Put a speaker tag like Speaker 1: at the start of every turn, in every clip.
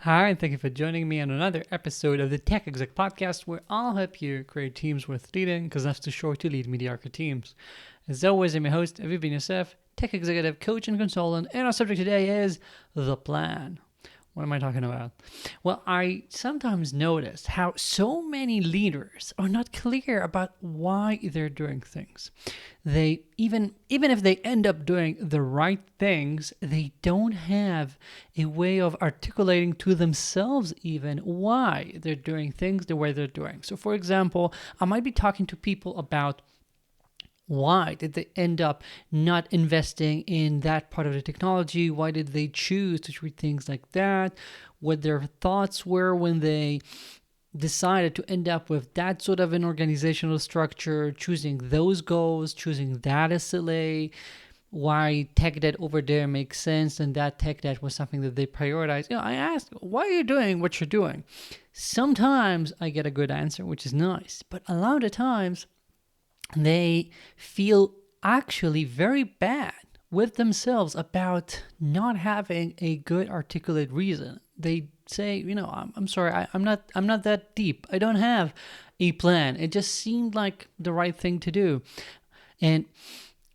Speaker 1: Hi, and thank you for joining me on another episode of the Tech Exec Podcast, where I'll help you create teams worth leading, because life's too short to lead mediocre teams. As always, I'm your host, Aviv Ben-Yosef, Tech Executive Coach and Consultant, and our subject today is the plan. What am I talking about? Well, I sometimes notice how so many leaders are not clear about why they're doing things. They even if they end up doing the right things, they don't have a way of articulating to themselves even why they're doing things the way they're doing. So for example, I might be talking to people about why did they end up not investing in that part of the technology? Why did they choose to treat things like that? What their thoughts were when they decided to end up with that sort of an organizational structure, choosing those goals, choosing that SLA, why tech debt over there makes sense and that tech debt was something that they prioritized. I asked, why are you doing what you're doing? Sometimes I get a good answer, which is nice, but a lot of times they feel actually very bad with themselves about not having a good articulate reason. They say, I'm sorry, I'm not that deep. I don't have a plan. It just seemed like the right thing to do. And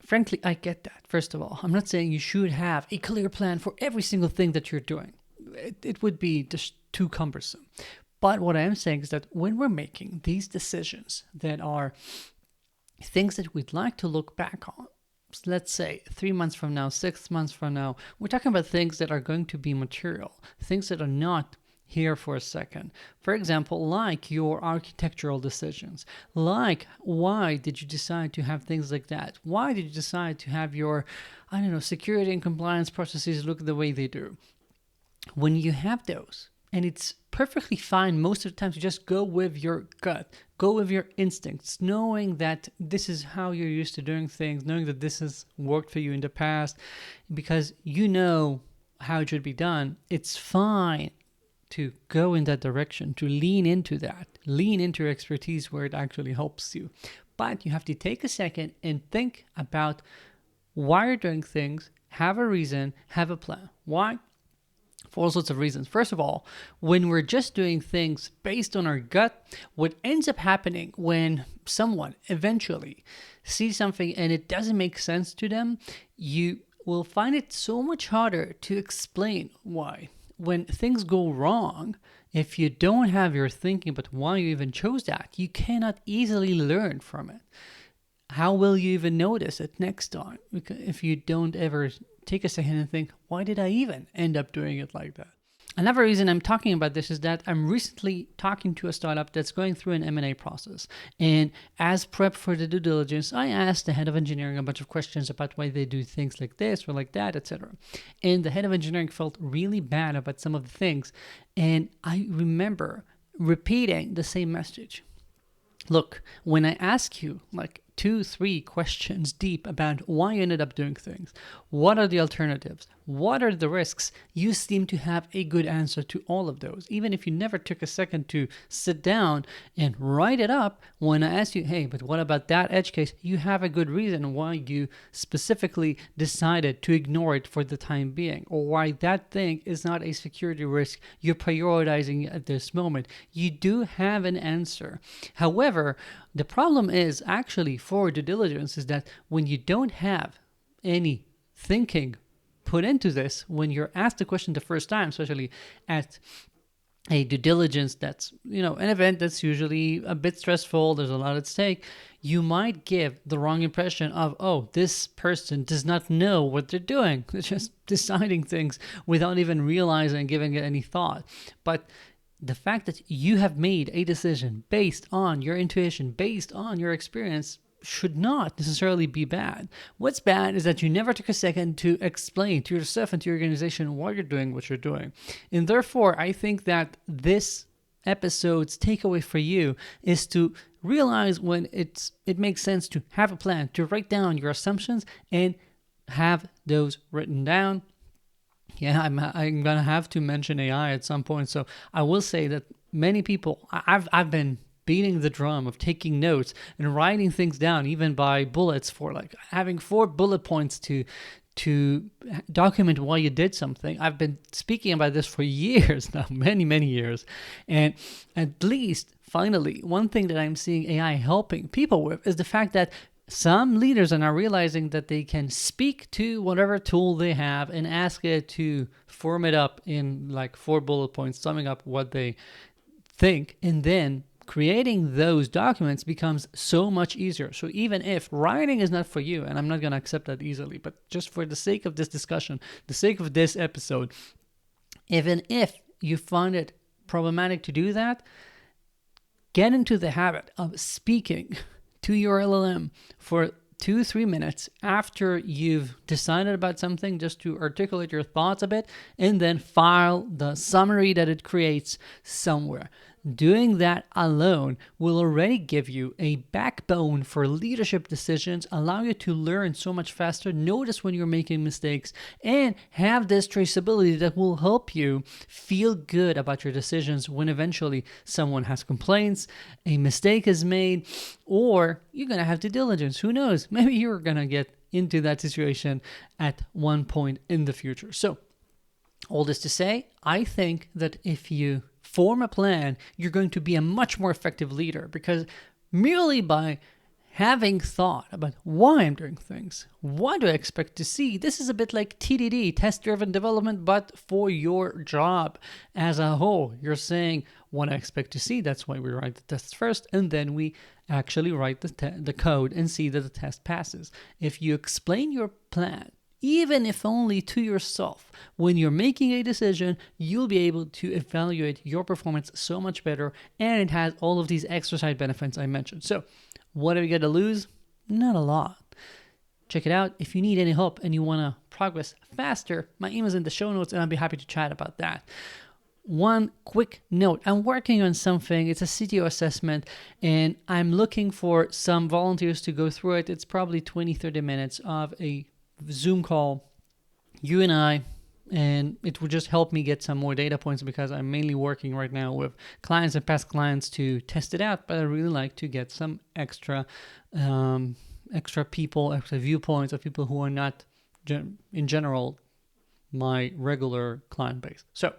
Speaker 1: frankly, I get that. First of all, I'm not saying you should have a clear plan for every single thing that you're doing. It would be just too cumbersome. But what I am saying is that when we're making these decisions that are things that we'd like to look back on, let's say 3 months from now, 6 months from now, we're talking about things that are going to be material, things that are not here for a second. For example, like your architectural decisions, like why did you decide to have things like that? Why did you decide to have your, security and compliance processes look the way they do? When you have those, and it's perfectly fine most of the time to just go with your gut, go with your instincts, knowing that this is how you're used to doing things, knowing that this has worked for you in the past, because you know how it should be done. It's fine to go in that direction, to lean into that, lean into your expertise where it actually helps you. But you have to take a second and think about why you're doing things, have a reason, have a plan. Why? For all sorts of reasons. First of all, when we're just doing things based on our gut, what ends up happening when someone eventually sees something and it doesn't make sense to them, you will find it so much harder to explain why. When things go wrong, if you don't have your thinking about why you even chose that, you cannot easily learn from it. How will you even notice it next time if you don't ever take a second and think, why did I even end up doing it like that? Another reason I'm talking about this is that I'm recently talking to a startup that's going through an M&A process. And as prep for the due diligence, I asked the head of engineering a bunch of questions about why they do things like this or like that, etc. And the head of engineering felt really bad about some of the things. And I remember repeating the same message. Look, when I ask you 2-3 questions deep about why you ended up doing things, what are the alternatives, what are the risks, you seem to have a good answer to all of those. Even if you never took a second to sit down and write it up, when I ask you, hey, but what about that edge case, you have a good reason why you specifically decided to ignore it for the time being, or why that thing is not a security risk you're prioritizing at this moment. You do have an answer. However, the problem is actually for due diligence is that when you don't have any thinking put into this, when you're asked the question the first time, especially at a due diligence that's, an event that's usually a bit stressful, there's a lot at stake, you might give the wrong impression of, oh, this person does not know what they're doing. They're just deciding things without even realizing, giving it any thought. But the fact that you have made a decision based on your intuition, based on your experience, should not necessarily be bad. What's bad is that you never took a second to explain to yourself and to your organization why you're doing what you're doing. And therefore, I think that this episode's takeaway for you is to realize when it makes sense to have a plan, to write down your assumptions and have those written down. Yeah, I'm gonna have to mention AI at some point. So I will say that many people, I've been beating the drum of taking notes and writing things down, even by bullets, for having 4 bullet points to to document why you did something. I've been speaking about this for years now, many, many years. And at least, finally, one thing that I'm seeing AI helping people with is the fact that some leaders are now realizing that they can speak to whatever tool they have and ask it to form it up in like 4 bullet points, summing up what they think, and then creating those documents becomes so much easier. So even if writing is not for you, and I'm not going to accept that easily, but just for the sake of this discussion, the sake of this episode, even if you find it problematic to do that, get into the habit of speaking to your LLM for 2-3 minutes after you've decided about something, just to articulate your thoughts a bit, and then file the summary that it creates somewhere. Doing that alone will already give you a backbone for leadership decisions, allow you to learn so much faster, notice when you're making mistakes, and have this traceability that will help you feel good about your decisions when eventually someone has complaints, a mistake is made, or you're going to have due diligence. Who knows? Maybe you're going to get into that situation at one point in the future. So, all this to say, I think that if you form a plan, you're going to be a much more effective leader, because merely by having thought about why I'm doing things, what do I expect to see, this is a bit like TDD, test-driven development, but for your job as a whole. You're saying what I expect to see, that's why we write the tests first, and then we actually write the code and see that the test passes. If you explain your plan, even if only to yourself, when you're making a decision, you'll be able to evaluate your performance so much better, and it has all of these extra side benefits I mentioned. So, what are you going to lose? Not a lot. Check it out. If you need any help and you want to progress faster, my email is in the show notes, and I'll be happy to chat about that. One quick note, I'm working on something. It's a CTO assessment, and I'm looking for some volunteers to go through it. It's probably 20-30 minutes of a Zoom call, you and I, and it would just help me get some more data points, because I'm mainly working right now with clients and past clients to test it out, but I really like to get some extra people, extra viewpoints of people who are not, in general, my regular client base. So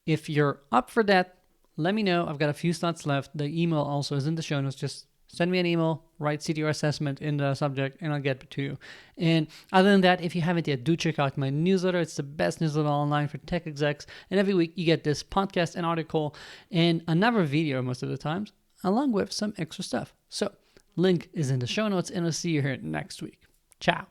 Speaker 1: if you're up for that, let me know. I've got a few slots left. The email also is in the show notes. Just send me an email, write CTO assessment in the subject, and I'll get to you. And other than that, if you haven't yet, do check out my newsletter. It's the best newsletter online for tech execs. And every week you get this podcast and article and another video most of the times, along with some extra stuff. So, link is in the show notes, and I'll see you here next week. Ciao.